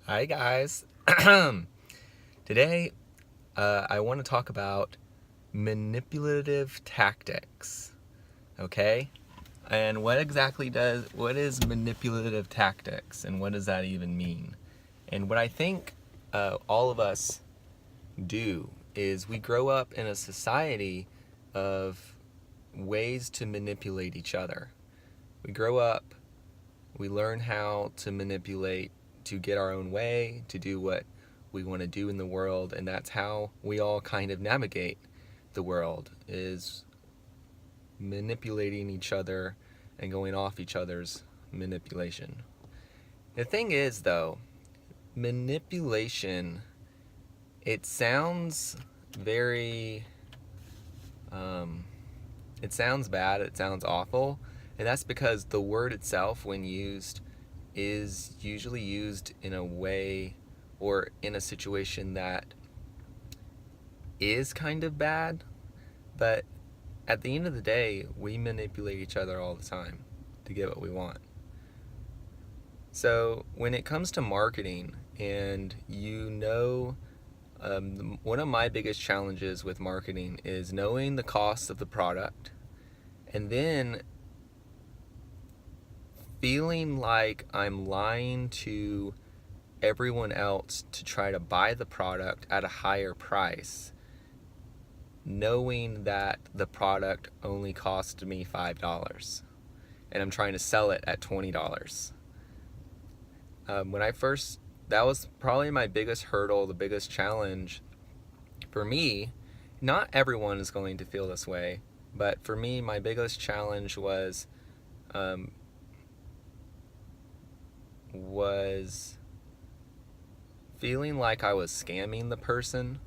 Hi guys. Today, I want to talk about manipulative tactics. Okay? And what is manipulative tactics and what does that even mean? And what I think all of us do is we grow up in a society of ways to manipulate each other. We grow up, we learn how to manipulate to get our own way, to do what we want to do in the world, and that's how we all kind of navigate the world, is manipulating each other and going off each other's manipulation. The thing is, though, manipulation, it sounds very, it sounds bad, it sounds awful, and that's because the word itself, when used, is usually used in a way or in a situation that is kind of bad, but at the end of the day, we manipulate each other all the time to get what we want. So when it comes to marketing, and one of my biggest challenges with marketing is knowing the cost of the product and then feeling like I'm lying to everyone else to try to buy the product at a higher price, knowing that the product only cost me $5 and I'm trying to sell it at $20. That was probably my biggest hurdle, the biggest challenge for me. Not everyone is going to feel this way, but for me, my biggest challenge was feeling like I was scamming the person,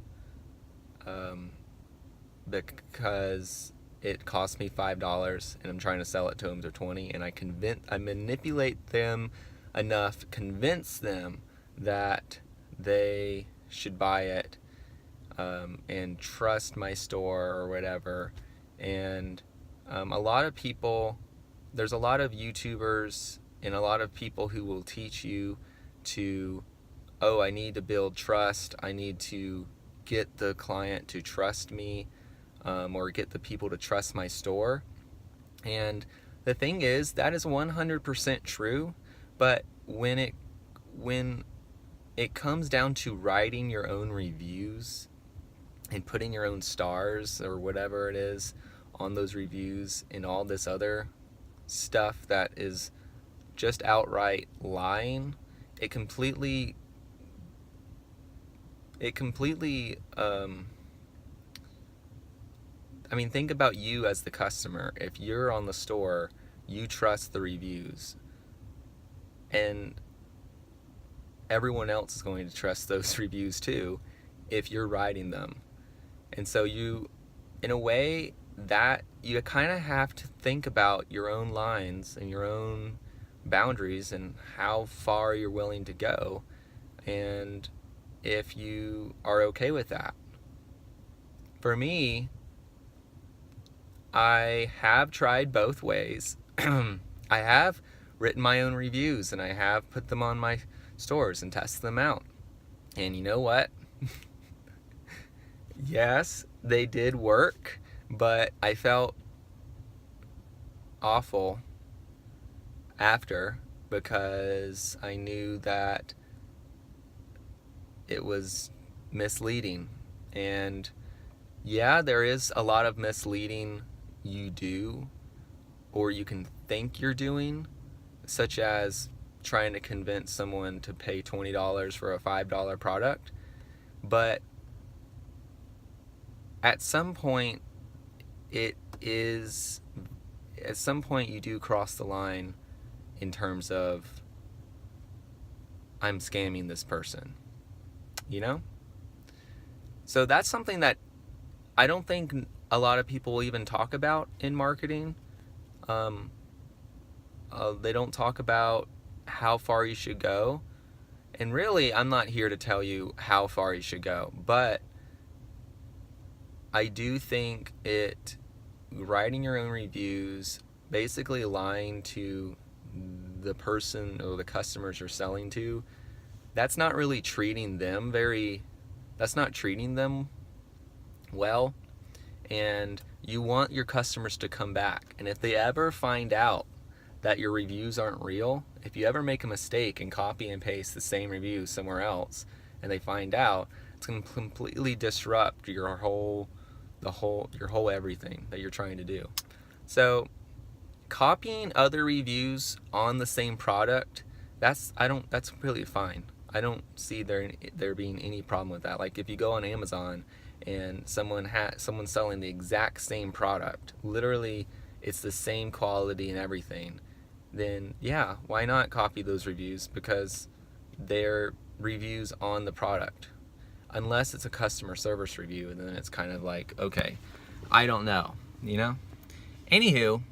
because it cost me $5 and I'm trying to sell it to them for 20, and I manipulate them enough, convince them that they should buy it, and trust my store or whatever. And a lot of people, there's a lot of YouTubers and a lot of people who will teach you to, oh, I need to build trust, I need to get the client to trust me, or get the people to trust my store. And the thing is, that is 100% true, but when it comes down to writing your own reviews and putting your own stars or whatever it is on those reviews and all this other stuff that is just outright lying, it completely think about you as the customer. If you're on the store, you trust the reviews, and everyone else is going to trust those reviews too if you're writing them. And so in a way, that you kind of have to think about your own lines and your own boundaries and how far you're willing to go, and if you are okay with that. For me, I have tried both ways. I have written my own reviews and I have put them on my stores and tested them out. And you know what? Yes, they did work, but I felt awful after because I knew that it was misleading. And yeah, there is a lot of misleading you do or you can think you're doing, such as trying to convince someone to pay $20 for a $5 product. But at some point you do cross the line in terms of, I'm scamming this person, you know? So that's something that I don't think a lot of people even talk about in marketing. They don't talk about how far you should go. And really, I'm not here to tell you how far you should go, but I do think writing your own reviews, basically lying to the person or the customers you're selling to, that's not really treating them that's not treating them well. And you want your customers to come back. And if they ever find out that your reviews aren't real, if you ever make a mistake and copy and paste the same review somewhere else and they find out, it's going to completely disrupt your whole everything that you're trying to do. So copying other reviews on the same product, that's really fine. I don't see there being any problem with that. Like if you go on Amazon and someone's selling the exact same product, literally it's the same quality and everything, then yeah, why not copy those reviews? Because they're reviews on the product. Unless it's a customer service review, and then it's kind of like, okay, I don't know, you know? Anywho,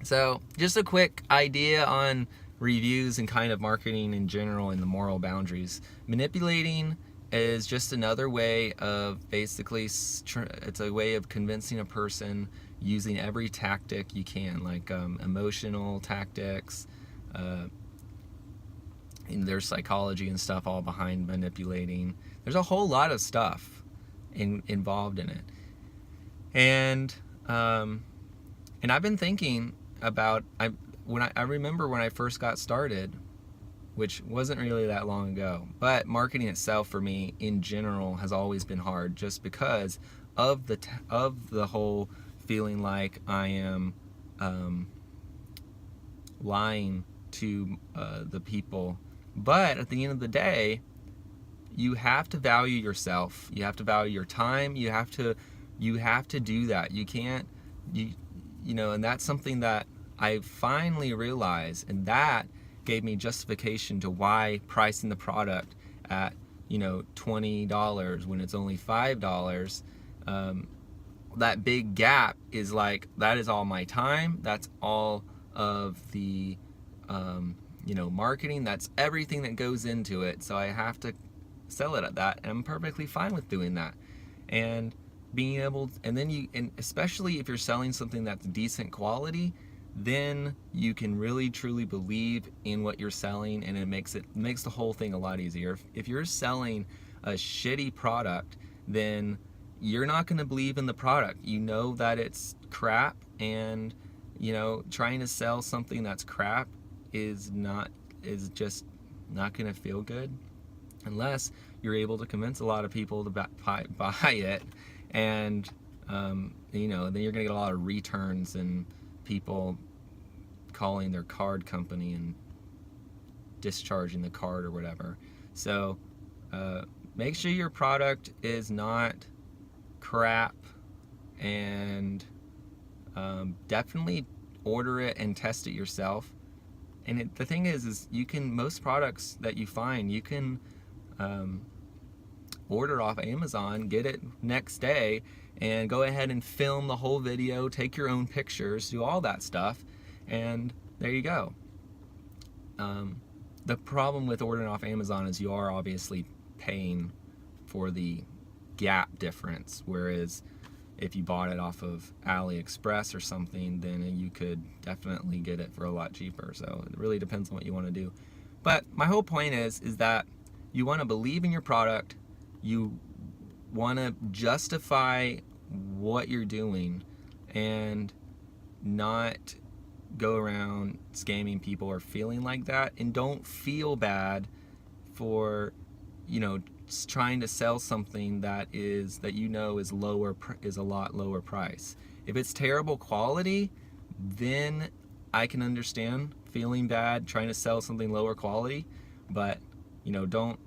so just a quick idea on reviews and kind of marketing in general and the moral boundaries. Manipulating is just another way of basically, it's a way of convincing a person using every tactic you can, like emotional tactics, and there's psychology and stuff all behind manipulating. There's a whole lot of stuff involved in it. And I've been thinking about, I remember when I first got started, which wasn't really that long ago, but marketing itself for me in general has always been hard, just because of the whole feeling like I am lying to the people. But at the end of the day, you have to value yourself. You have to value your time. You have to do that. You can't, you know, and that's something that I finally realized, and that gave me justification to why pricing the product at, you know, $20 when it's only $5, that big gap is like, that is all my time. That's all of the, you know, marketing. That's everything that goes into it. So I have to sell it at that, and I'm perfectly fine with doing that. And being able, and especially if you're selling something that's decent quality, then you can really truly believe in what you're selling, and it makes the whole thing a lot easier. If you're selling a shitty product, then you're not going to believe in the product. You know that it's crap, and you know, trying to sell something that's crap is just not going to feel good unless you're able to convince a lot of people to buy it. And you know, then you're going to get a lot of returns and people calling their card company and discharging the card or whatever. So make sure your product is not crap, and definitely order it and test it yourself. And the thing is you can, most products that you find, you can order off Amazon, get it next day, and go ahead and film the whole video, take your own pictures, do all that stuff, and there you go. The problem with ordering off Amazon is you are obviously paying for the gap difference, whereas if you bought it off of AliExpress or something, then you could definitely get it for a lot cheaper. So it really depends on what you want to do. But my whole point is that you want to believe in your product, you want to justify what you're doing, and not go around scamming people or feeling like that. And don't feel bad for, you know, trying to sell something that is a lot lower price. If it's terrible quality, then I can understand feeling bad trying to sell something lower quality, but you know, don't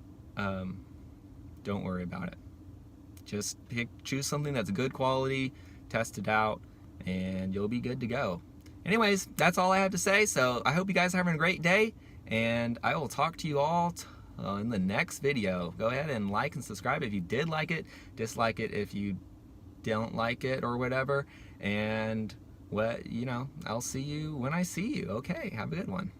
worry about it. Just choose something that's good quality, test it out, and you'll be good to go. Anyways, that's all I have to say. So I hope you guys are having a great day, and I will talk to you all in the next video. Go ahead and like and subscribe if you did like it, dislike it if you don't like it or whatever, and you know, I'll see you when I see you. Okay, have a good one.